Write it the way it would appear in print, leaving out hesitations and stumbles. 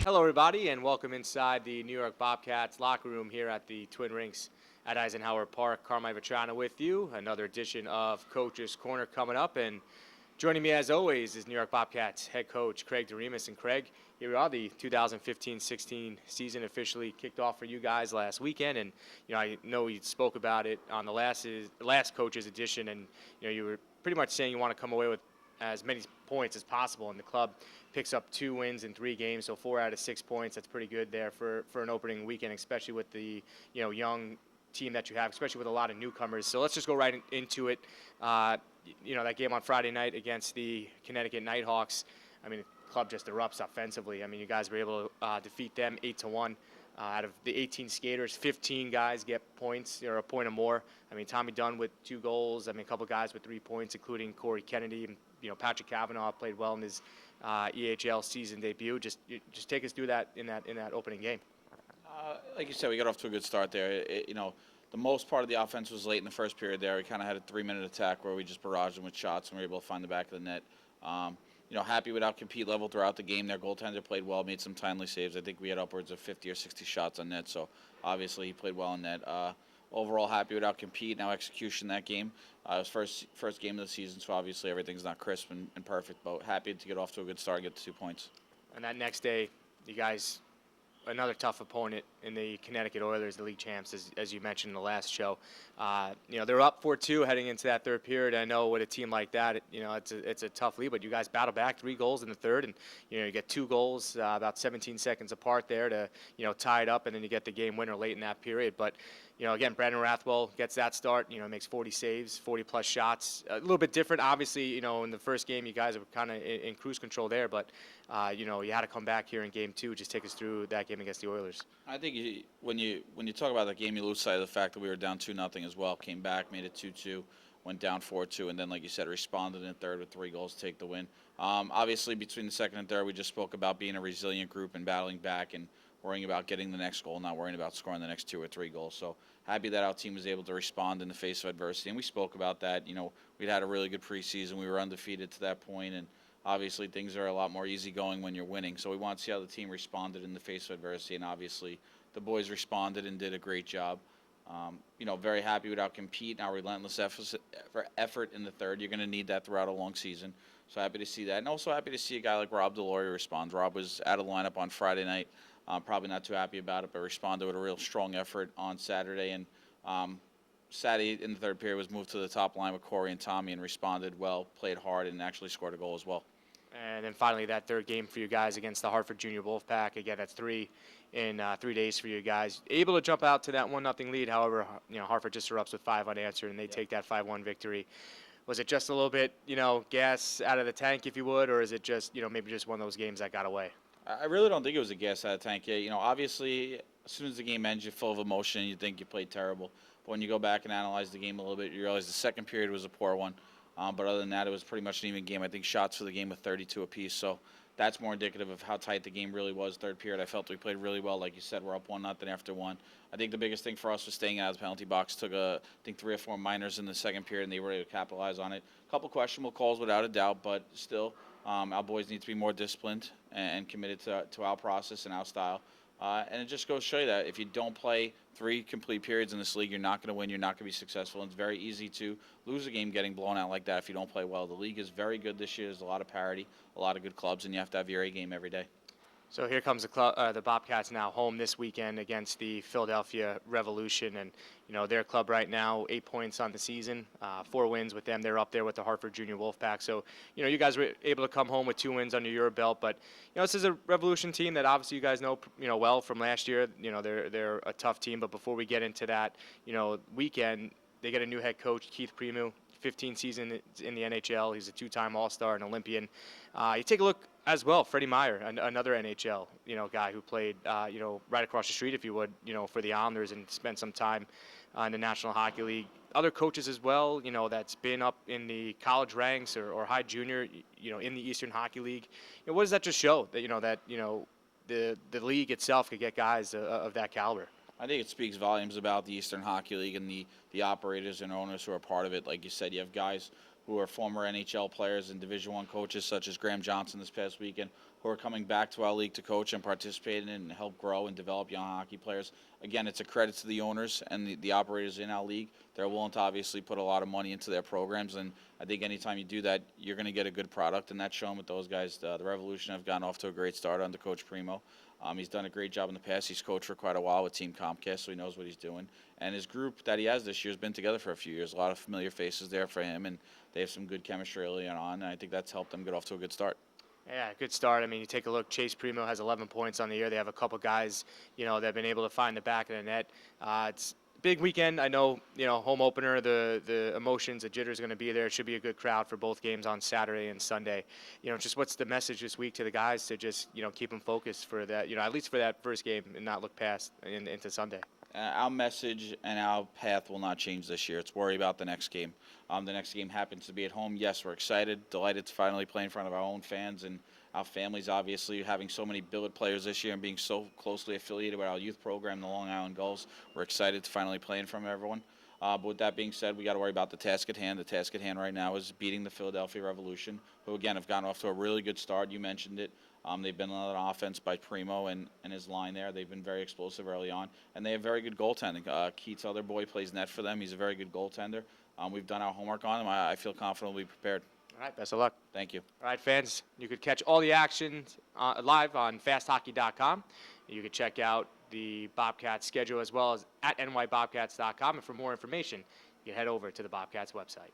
Hello, everybody, and welcome inside the New York Bobcats locker room here at the Twin Rinks at Eisenhower Park. Carmine Vetrano with you. Another edition of Coach's Corner coming up, and joining me as always is New York Bobcats head coach Craig DeRemus. And Craig, here we are. The 2015-16 season officially kicked off for you guys last weekend, and I know we spoke about it on the last Coach's edition, and you were pretty much saying you want to come away with as many points as possible, and the club picks up 2 wins in 3 games, so 4 out of 6 points. That's pretty good there for an opening weekend, especially with the young team that you have, especially with a lot of newcomers. So let's just go right into it. That game on Friday night against the Connecticut Nighthawks. I mean, the club just erupts offensively. I mean, you guys were able to defeat them 8-1. Out of the 18 skaters, 15 guys get points or a point or more. I mean, Tommy Dunn with 2 goals. I mean, a couple guys with 3 points, including Corey Kennedy. And, Patrick Kavanaugh played well in his EHL season debut. Just take us through that in that opening game. Like you said, we got off to a good start there. The most part of the offense was late in the first period there. We kind of had a 3-minute attack where we just barraged them with shots and we were able to find the back of the net. Happy with our compete level throughout the game. Their goaltender played well, made some timely saves. I think we had upwards of 50 or 60 shots on net, so obviously he played well in net. Overall, happy with our compete and our execution that game. It was first game of the season, so obviously everything's not crisp and perfect, but happy to get off to a good start and get the 2 points. And that next day, you guys, another tough opponent in the Connecticut Oilers, the league champs, as you mentioned in the last show. They're up 4-2 heading into that third period. I know with a team like that, it's a tough lead, but you guys battle back 3 goals in the third, and you get 2 goals about 17 seconds apart there to tie it up, and then you get the game winner late in that period. But again, Brandon Rathwell gets that start, makes 40 saves, 40-plus shots. A little bit different, obviously, in the first game, you guys were kind of in cruise control there, but, you had to come back here in game 2. Just take us through that game against the Oilers. I think when you talk about that game, you lose sight of the fact that we were down 2-0 as well. Came back, made it 2-2, went down 4-2, and then, like you said, responded in the third with 3 goals to take the win. Obviously, between the second and third, we just spoke about being a resilient group and battling back and worrying about getting the next goal, not worrying about scoring the next 2 or 3 goals. So happy that our team was able to respond in the face of adversity, and we spoke about that. We'd had a really good preseason. We were undefeated to that point, and obviously things are a lot more easygoing when you're winning. So we want to see how the team responded in the face of adversity, and obviously the boys responded and did a great job. Very happy with our compete and our relentless effort in the third. You're going to need that throughout a long season. So happy to see that. And also happy to see a guy like Rob Delory respond. Rob was out of the lineup on Friday night. Probably not too happy about it, but responded with a real strong effort on Saturday. And Saturday in the third period was moved to the top line with Corey and Tommy and responded well, played hard, and actually scored a goal as well. And then finally, that third game for you guys against the Hartford Junior Wolfpack. Again, that's 3 in 3 days for you guys. Able to jump out to that 1-0 lead. However, Hartford just erupts with 5 unanswered, and they take that 5-1 victory. Was it just a little bit, gas out of the tank, if you would, or is it just, maybe just one of those games that got away? I really don't think it was a gas out of the tank yet. Obviously, as soon as the game ends, you're full of emotion and you think you played terrible. But when you go back and analyze the game a little bit, you realize the second period was a poor one. But other than that, it was pretty much an even game. I think shots for the game were 32 apiece. So that's more indicative of how tight the game really was. Third period, I felt we played really well. Like you said, we're up 1-0 after 1. I think the biggest thing for us was staying out of the penalty box. Took, I think, 3 or 4 minors in the second period, and they were able to capitalize on it. A couple questionable calls without a doubt, but still, our boys need to be more disciplined and committed to our process and our style. And it just goes to show you that if you don't play 3 complete periods in this league, you're not going to win, you're not going to be successful. And it's very easy to lose a game getting blown out like that if you don't play well. The league is very good this year. There's a lot of parity, a lot of good clubs, and you have to have your A game every day. So here comes the Bobcats now home this weekend against the Philadelphia Revolution. And, their club right now, 8 points on the season, 4 wins with them. They're up there with the Hartford Junior Wolfpack. So, you guys were able to come home with 2 wins under your belt. But, this is a Revolution team that obviously you guys know, well from last year. They're a tough team. But before we get into that, weekend, they get a new head coach, Keith Primeau. 15 seasons in the NHL. He's a 2-time All-Star and Olympian. You take a look as well, Freddie Meyer, another NHL, guy who played, right across the street, if you would, for the Islanders and spent some time in the National Hockey League. Other coaches as well, that's been up in the college ranks or high junior, in the Eastern Hockey League. What does that just show? That the league itself could get guys of that caliber. I think it speaks volumes about the Eastern Hockey League and the operators and owners who are part of it. Like you said, you have guys who are former NHL players and Division I coaches, such as Graham Johnson this past weekend, who are coming back to our league to coach and participate in and help grow and develop young hockey players. Again, it's a credit to the owners and the operators in our league. They're willing to obviously put a lot of money into their programs, and I think anytime you do that, you're going to get a good product, and that's shown with those guys. The Revolution have gotten off to a great start under Coach Primo. He's done a great job in the past. He's coached for quite a while with Team Comcast, so he knows what he's doing. And his group that he has this year has been together for a few years. A lot of familiar faces there for him, and they have some good chemistry early on, and I think that's helped them get off to a good start. Yeah, good start. I mean, you take a look. Chase Primo has 11 points on the year. They have a couple guys, that have been able to find the back of the net. It's a big weekend. I know, home opener. The emotions, the jitters, going to be there. It should be a good crowd for both games on Saturday and Sunday. Just what's the message this week to the guys to just, keep them focused for that. At least for that first game and not look past into Sunday. Our message and our path will not change this year. It's worry about the next game. The next game happens to be at home. Yes, we're excited, delighted to finally play in front of our own fans and our families, obviously, having so many billet players this year and being so closely affiliated with our youth program, the Long Island Gulls. We're excited to finally play in front of everyone. But with that being said, we got to worry about the task at hand. The task at hand right now is beating the Philadelphia Revolution, who, again, have gotten off to a really good start. You mentioned it. They've been on an offense by Primo and his line there. They've been very explosive early on, and they have very good goaltending. Keats, other boy, plays net for them. He's a very good goaltender. We've done our homework on him. I feel confident we'll be prepared. All right, best of luck. Thank you. All right, fans, you could catch all the action live on fasthockey.com. You could check out the Bobcats schedule as well as at nybobcats.com. And for more information, you can head over to the Bobcats website.